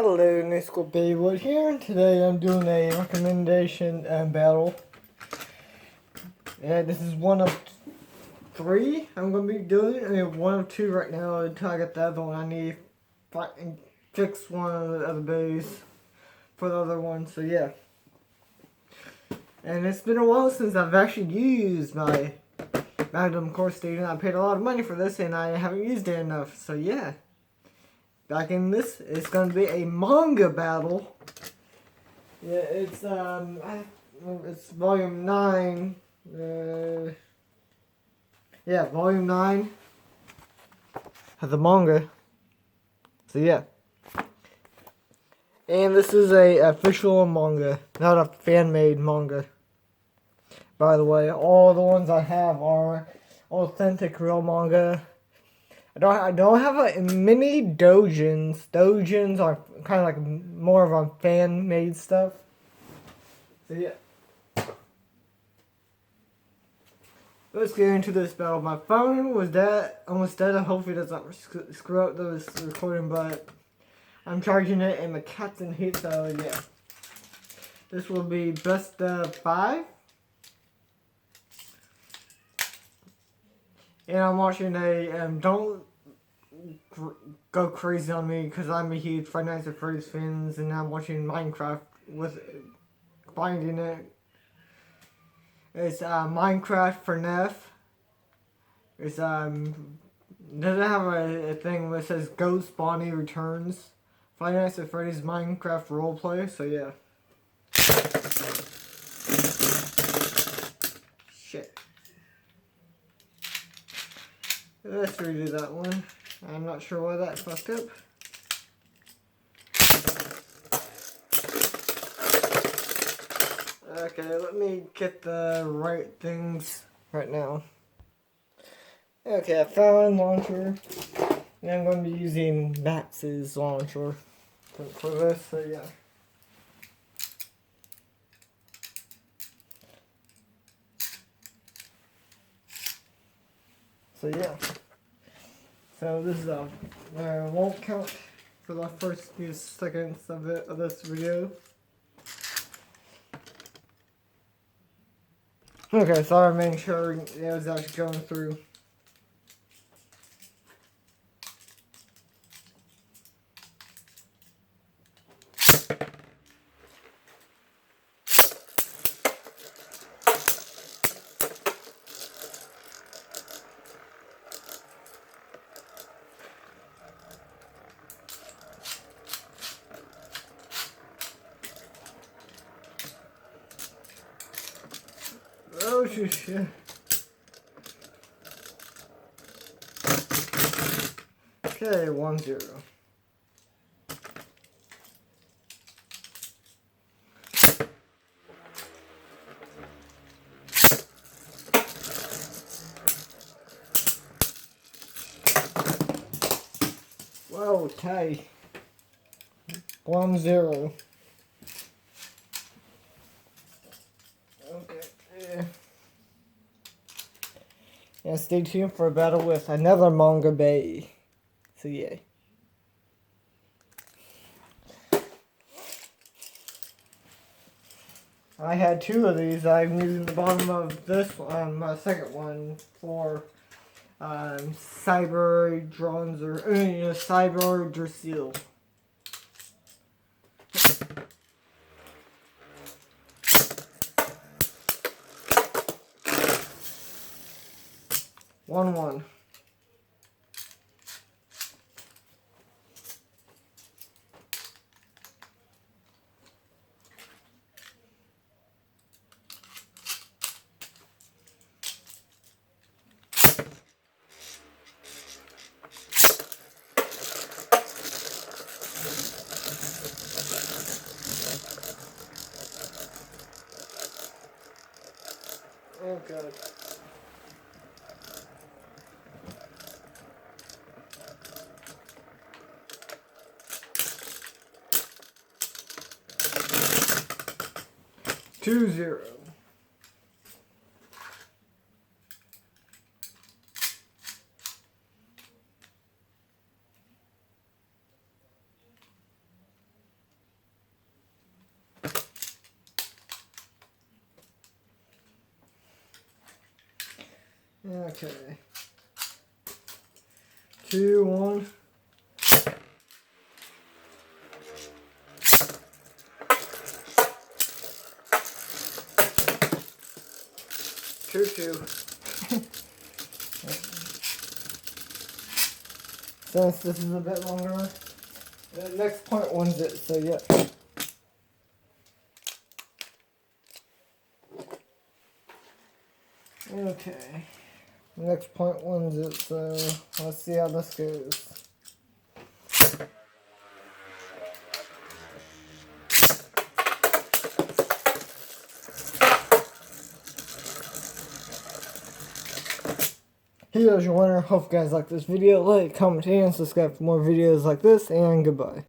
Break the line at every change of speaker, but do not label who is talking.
Hello, Nick School Babywood here, and today I'm doing a recommendation battle. And this is one of three I'm going to be doing. I mean, one of two right now until I get the other one. I need to fix one of the other babies for the other one, so yeah. And it's been a while since I've actually used my Magnum Core Station. I paid a lot of money for this and I haven't used it enough, so yeah. Back in this, it's going to be a manga battle. Yeah, it's volume 9. Yeah, volume 9 of the manga. So yeah. And this is a official manga, not a fan-made manga. By the way, all the ones I have are authentic real manga. I don't have many doujins. Doujins are kind of like more of a fan-made stuff. So yeah. Let's get into this battle. My phone was almost dead. Hopefully it doesn't screw up this recording, but I'm charging it and the cat's in heat, so yeah. This will be best of 5. And I'm watching don't go crazy on me because I'm a huge Five Nights at Freddy's fan, and I'm watching Minecraft with finding it. It's Minecraft for NEF. It's doesn't have a thing that says Ghost Bonnie Returns. Five Nights at Freddy's Minecraft roleplay. So yeah. Shit. Let's redo that one. I'm not sure why that fucked up. Okay, let me get the right things right now. Okay, I found launcher. And I'm going to be using Max's launcher for this, so yeah. So yeah. So this is I won't count for the first few seconds of this video. Okay, so I'm making sure it was actually going through. Oh shit. Okay, 1-0. Whoa, tie. 1-0. Okay. Yeah, stay tuned for a battle with another manga bay. So yeah. I had 2 of these. I'm using the bottom of this one, my second one, for cyber drones or cyber Drasil. One. Oh god. Two zero. Okay. 2, 1. Two, two. Since this is a bit longer, the next point wins it, so yeah. Okay. Next point wins it, so let's see how this goes. Here's your winner. Hope you guys like this video. Like, comment, and subscribe for more videos like this, and goodbye.